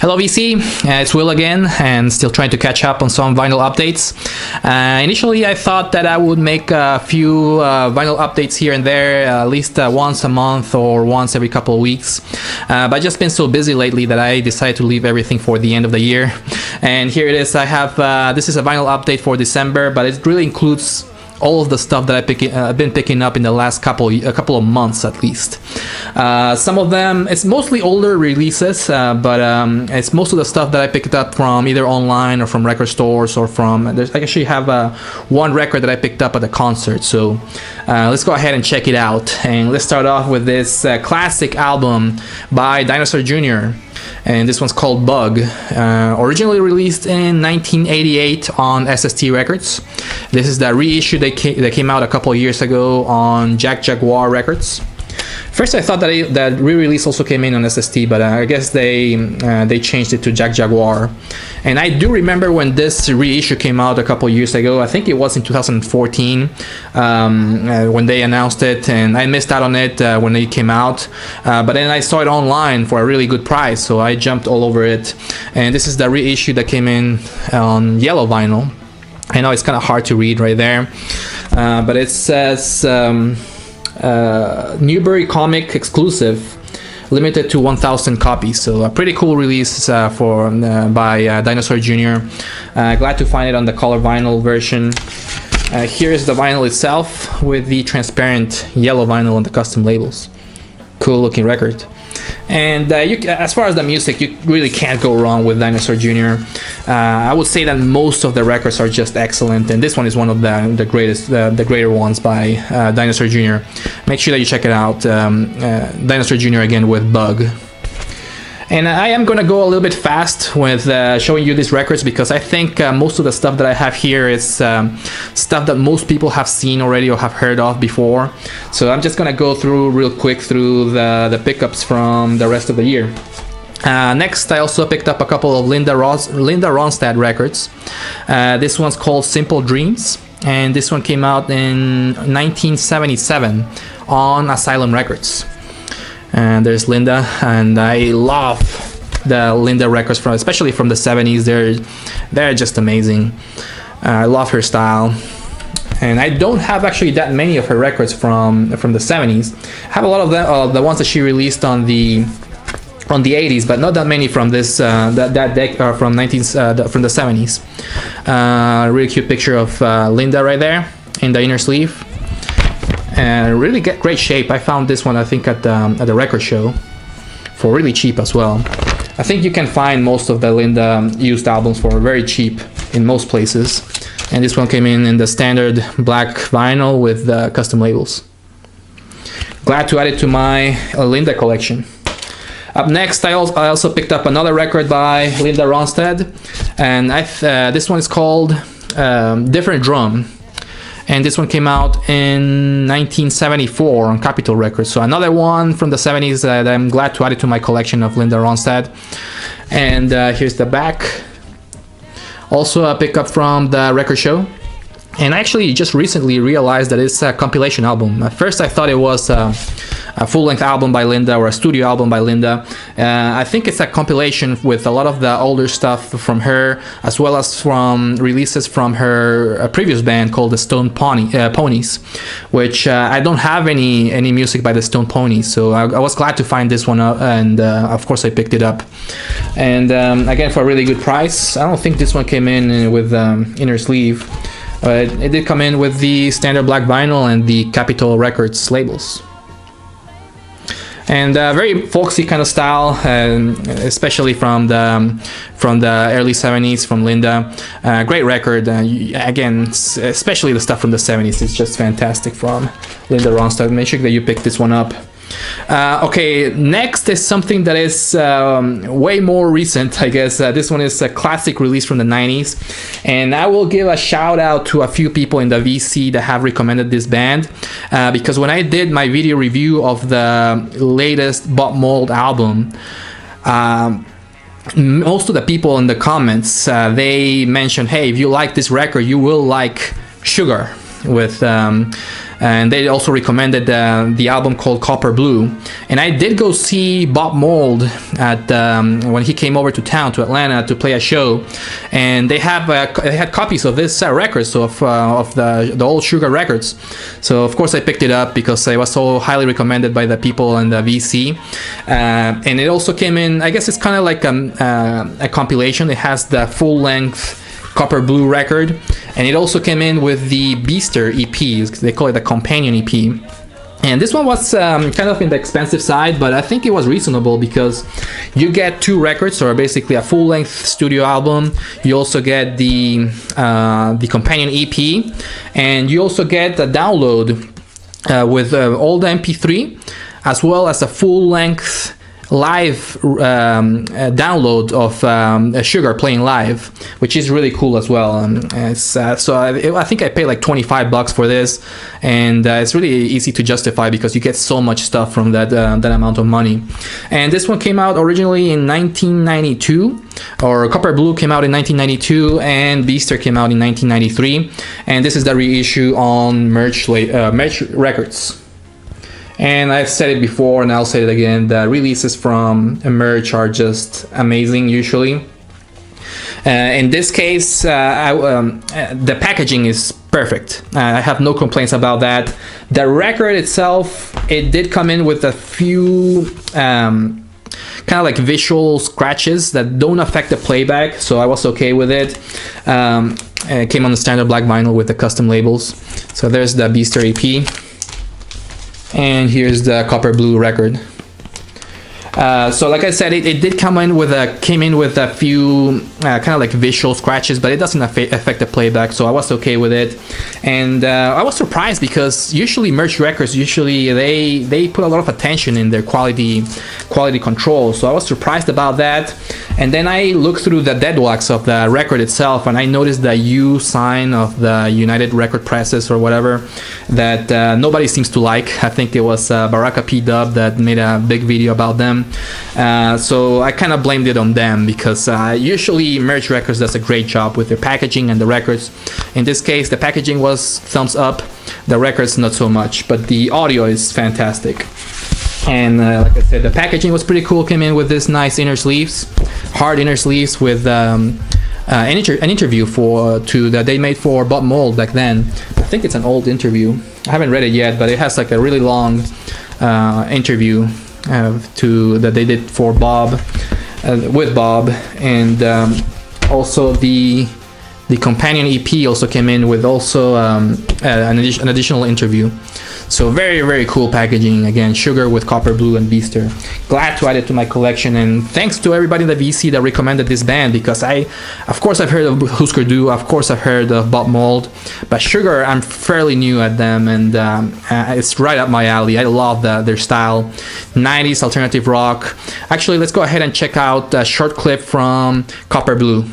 Hello VC, it's Will again, and still trying to catch up on some vinyl updates. Initially I thought that I would make a few vinyl updates here and there, at least once a month or once every couple of weeks. But I've just been so busy lately that I decided to leave everything for the end of the year. And here it is. I have, this is a vinyl update for December, but it really includes all of the stuff that I've been picking up in the last couple of months at least. Some of them, it's mostly older releases, but it's most of the stuff that I picked up from either online or from record stores or from, I actually have one record that I picked up at a concert. So let's go ahead and check it out. And let's start off with this classic album by Dinosaur Jr. And this one's called Bug. Originally released in 1988 on SST Records. This is the reissue that came out a couple of years ago on Jaguar Records. First I thought that re-release also came in on SST, but I guess they changed it to Jaguar. And I do remember when this reissue came out a couple years ago. I think it was in 2014 when they announced it, and I missed out on it when it came out. But then I saw it online for a really good price, so I jumped all over it. And this is the reissue that came in on yellow vinyl. I know it's kind of hard to read right there, but it says Newbury Comic exclusive, limited to 1,000 copies. So a pretty cool release by Dinosaur Jr. Glad to find it on the color vinyl version. Here is the vinyl itself with the transparent yellow vinyl and the custom labels. Cool looking record. And as far as the music, you really can't go wrong with Dinosaur Jr. I would say that most of the records are just excellent, and this one is one of the greater ones by Dinosaur Jr. Make sure that you check it out. Dinosaur Jr. again with Bug. And I am gonna go a little bit fast with showing you these records, because I think most of the stuff that I have here is stuff that most people have seen already or have heard of before. So I'm just gonna go through real quick through the pickups from the rest of the year. Next, I also picked up a couple of Linda Ronstadt records. This one's called Simple Dreams, and this one came out in 1977 on Asylum Records. And there's Linda, and I love the Linda records especially from the 70s. They're just amazing. I love her style, and I don't have actually that many of her records from the 70s. I have a lot of them, the ones that she released on the 80s, but not that many from this from the 70s. Really cute picture of Linda right there in the inner sleeve. And really great shape. I found this one, I think, at the record show for really cheap as well. I think you can find most of the Linda used albums for very cheap in most places. And this one came in the standard black vinyl with custom labels. Glad to add it to my Linda collection. Up next, I also picked up another record by Linda Ronstadt, and this one is called Different Drum. And this one came out in 1974 on Capitol Records. So another one from the 70s that I'm glad to add it to my collection of Linda Ronstadt. And here's the back. Also a pickup from the record show. And I actually just recently realized that it's a compilation album. At first I thought it was a full-length album by Linda or a studio album by Linda. I think it's a compilation with a lot of the older stuff from her, as well as from releases from her previous band called the Stone Ponies, which I don't have any music by the Stone Ponies, so I was glad to find this one up, and of course I picked it up. And again, for a really good price. I don't think this one came in with inner sleeve. It did come in with the standard black vinyl and the Capitol Records labels. And very folksy kind of style, especially from the early 70s from Linda. Great record. Again, especially the stuff from the 70s is just fantastic from Linda Ronstadt. Make sure that you pick this one up. Okay, next is something that is way more recent, I guess. This one is a classic release from the 90s, and I will give a shout out to a few people in the VC that have recommended this band, because when I did my video review of the latest Bob Mould album, most of the people in the comments, they mentioned, hey, if you like this record, you will like Sugar with and they also recommended the album called Copper Blue. And I did go see Bob Mould at when he came over to town, to Atlanta, to play a show, and they had copies of this records, so of the old Sugar records. So of course I picked it up because it was so highly recommended by the people in the VC, and it also came in, I guess it's kind of like a compilation. It has the full-length Copper Blue record, and it also came in with the Beaster EP. They call it the companion EP, and this one was kind of in the expensive side, but I think it was reasonable because you get 2 records, or basically a full-length studio album. You also get the companion EP, and you also get a download with all the MP3, as well as a full-length live download of Sugar playing live, which is really cool as well. I think I paid like $25 for this, and it's really easy to justify because you get so much stuff from that amount of money. And this one came out originally in 1992, or Copper Blue came out in 1992, and Beaster came out in 1993, and this is the reissue on Merch Records. And I've said it before, and I'll say it again, the releases from Merch are just amazing usually. In this case, the packaging is perfect. I have no complaints about that. The record itself, it did come in with a few kind of like visual scratches that don't affect the playback, so I was okay with it. It came on the standard black vinyl with the custom labels. So there's the Beaster EP. And here's the Copper Blue record. So like I said, it did came in with a few kind of like visual scratches, but it doesn't affect the playback, so I was okay with it. And I was surprised because usually Merch Records, they put a lot of attention in their quality control, so I was surprised about that. And then I looked through the deadwalks of the record itself, and I noticed the U sign of the United Record Presses or whatever that nobody seems to like. I think it was Baraka P Dub that made a big video about them. So I kind of blamed it on them because usually Merch Records does a great job with their packaging and the records. In this case, the packaging was thumbs up, the records not so much, but the audio is fantastic. And like I said, the packaging was pretty cool. Came in with this nice inner sleeves, hard inner sleeves with an interview that they made for Bob Mould back then. I think it's an old interview. I haven't read it yet, but it has like a really long interview that they did for Bob, with Bob, and also the companion EP also came in with also an additional interview. So very, very cool packaging. Again, Sugar with Copper Blue and Beaster. Glad to add it to my collection, and thanks to everybody in the VC that recommended this band, because of course I've heard of Husker Du, of course I've heard of Bob Mould, but Sugar, I'm fairly new at them, and it's right up my alley. I love their style, 90s alternative rock. Actually, let's go ahead and check out a short clip from Copper Blue.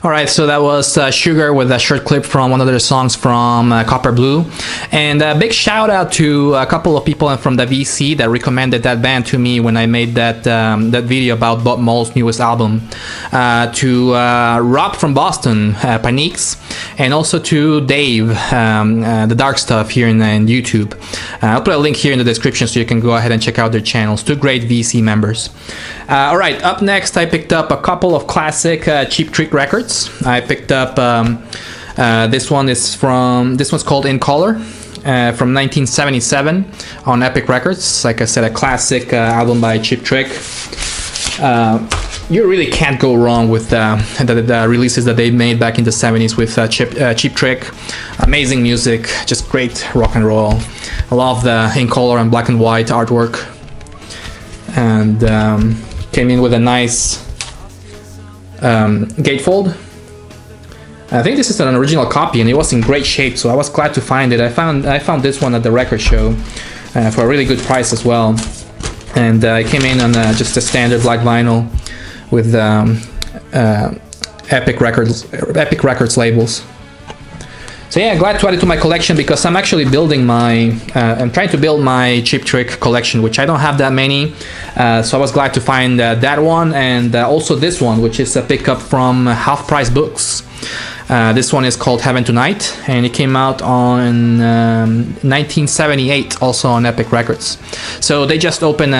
Alright, so that was Sugar with a short clip from one of their songs from Copper Blue. And a big shout out to a couple of people from the VC that recommended that band to me when I made that video about Bob Mould's newest album. To Rob from Boston, Panix, and also to Dave, the Dark Stuff here in YouTube. I'll put a link here in the description so you can go ahead and check out their channels. 2 great VC members. Alright, up next I picked up a couple of classic Cheap Trick records. I picked up this one's called In Color from 1977 on Epic Records. Like I said, a classic album by Cheap Trick. You really can't go wrong with the releases that they made back in the 70s with Cheap Trick. Amazing music, just great rock and roll. I love the In Color and black and white artwork, and came in with a nice gatefold. I think this is an original copy, and it was in great shape, so I was glad to find it. I found this one at the record show. for a really good price as well. And it came in on just a standard black vinyl with Epic Records labels. So yeah, glad to add it to my collection because I'm actually building I'm trying to build my Cheap Trick collection, which I don't have that many. So I was glad to find that one, and also this one, which is a pickup from Half Price Books. This one is called Heaven Tonight, and it came out on 1978, also on Epic Records. So they just opened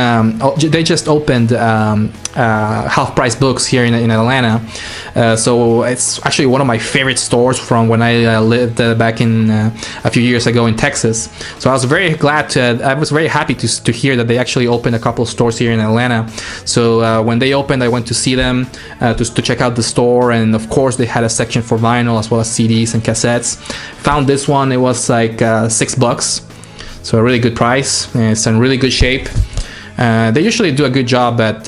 Half Price Books here in Atlanta. So it's actually one of my favorite stores from when I lived back in a few years ago in Texas. So I was very happy to hear that they actually opened a couple of stores here in Atlanta. So when they opened, I went to see them to check out the store, and of course they had a section for vinyl as well as CDs and cassettes. Found this one, it was like $6, so a really good price. It's in really good shape. They usually do a good job at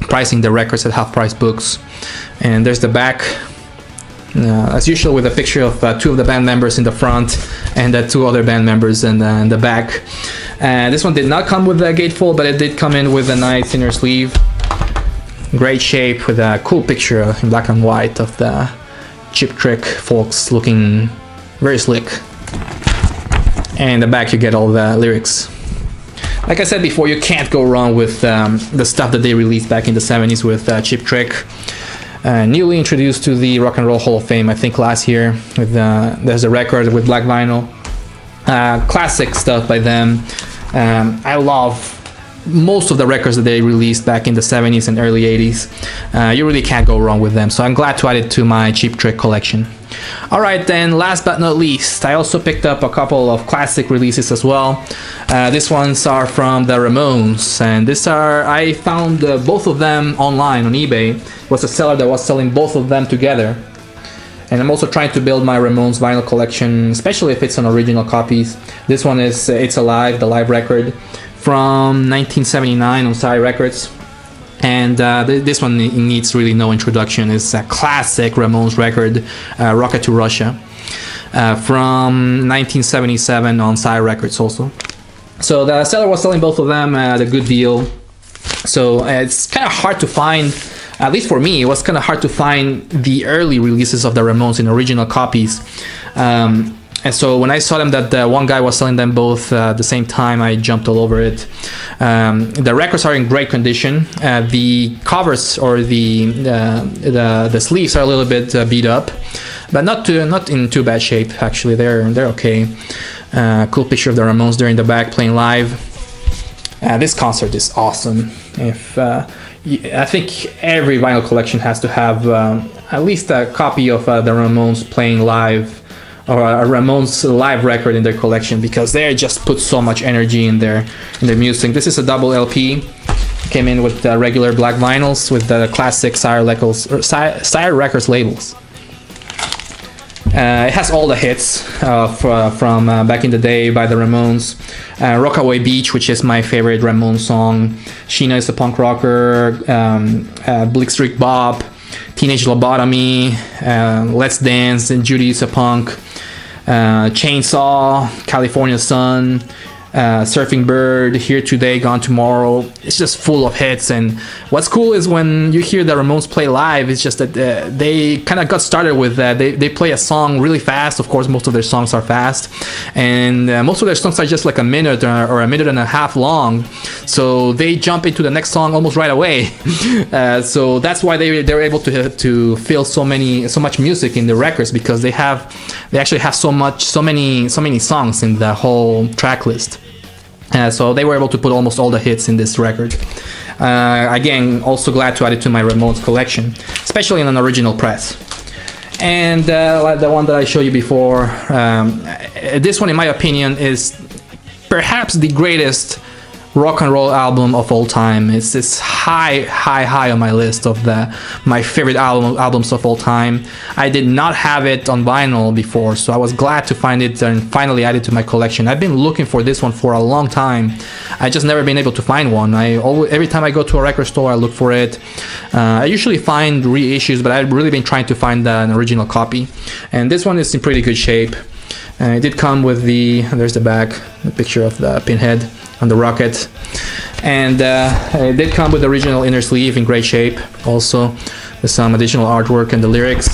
pricing the records at Half Price Books. And there's the back, as usual, with a picture of 2 of the band members in the front and 2 other band members in the back. This one did not come with a gatefold, but it did come in with a nice inner sleeve. Great shape with a cool picture in black and white of the Cheap Trick folks looking very slick. And in the back you get all the lyrics. Like I said before, you can't go wrong with the stuff that they released back in the 70s with Cheap Trick. Newly introduced to the Rock and Roll Hall of Fame, I think last year. With there's a record with black vinyl. Classic stuff by them. I love most of the records that they released back in the 70s and early 80s. You really can't go wrong with them, so I'm glad to add it to my Cheap Trick collection. Alright then, last but not least, I also picked up a couple of classic releases as well. These ones are from the Ramones, and I found both of them online on eBay. It was a seller that was selling both of them together. And I'm also trying to build my Ramones vinyl collection, especially if it's on original copies. This one is It's Alive, the live record from 1979 on Sire Records. And this one needs really no introduction. It's a classic Ramones record, Rocket to Russia, from 1977 on Sire Records also. So the seller was selling both of them at a good deal. So it's kind of hard to find, at least for me, it was kind of hard to find the early releases of the Ramones in original copies. And so when I saw them that one guy was selling them both at the same time, I jumped all over it. The records are in great condition. The covers or the sleeves are a little bit beat up, but not in too bad shape. Actually, they're okay. Cool picture of the Ramones there in the back playing live. This concert is awesome. I think every vinyl collection has to have at least a copy of the Ramones playing live, or a Ramones live record in their collection, because they just put so much energy in their music. This is a double LP. Came in with regular black vinyls with the classic Sire Records labels. It has all the hits from back in the day by the Ramones. Rockaway Beach, which is my favorite Ramones song. Sheena is a Punk Rocker. Blitzkrieg Bob. Teenage Lobotomy. Let's Dance. And Judy is a Punk. Chainsaw. California Sun. Surfing Bird, Here Today, Gone Tomorrow. It's just full of hits. And what's cool is when you hear the Ramones play live, it's just that they kind of got started with that. They play a song really fast. Of course, most of their songs are fast, and most of their songs are just like a minute or a minute and a half long. So they jump into the next song almost right away. So that's why they're able to fill so much music in the records, because they actually have so many songs in the whole track list. So they were able to put almost all the hits in this record. Again, also glad to add it to my Ramones collection, especially in an original press. And like the one that I showed you before, this one, in my opinion, is perhaps the greatest rock and roll album of all time. It's high on my list of my favorite albums of all time. I did not have it on vinyl before, so I was glad to find it and finally add it to my collection. I've been looking for this one for a long time. I just never been able to find one. Every time I go to a record store, I look for it. I usually find reissues, but I've really been trying to find an original copy. And this one is in pretty good shape. It did come with there's the back, the picture of the pinhead on the rocket. And it did come with the original inner sleeve in great shape, also with some additional artwork and the lyrics.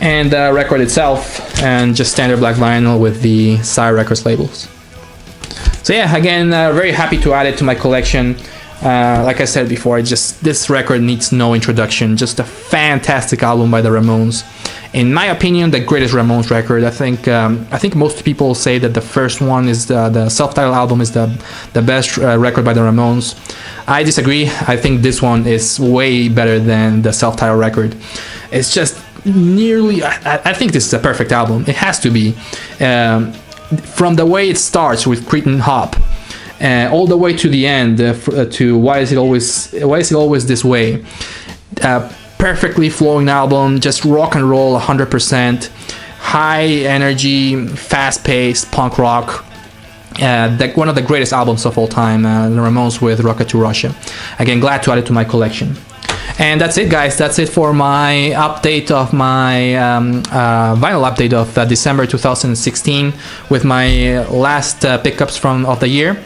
And the record itself, and just standard black vinyl with the Psy Records labels. So yeah, again, very happy to add it to my collection. Like I said before, this record needs no introduction. Just a fantastic album by the Ramones. In my opinion, the greatest Ramones record. I think most people say that the first one is the self-titled album is the best record by the Ramones. I disagree. I think this one is way better than the self-titled record. It's just nearly. I think this is a perfect album. It has to be. From the way it starts with Cretin Hop, all the way to the end, to why is it always this way. Perfectly flowing album, just rock and roll 100%, high energy, fast-paced punk rock. One of the greatest albums of all time, the Ramones with Rocket to Russia. Again, glad to add it to my collection. And that's it, guys. That's it for my update of my vinyl update of December 2016 with my last pickups of the year.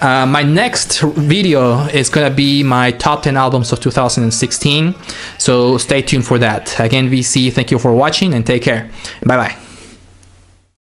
My next video is gonna be my top 10 albums of 2016. So stay tuned for that. Again, VC, thank you for watching and take care. Bye bye.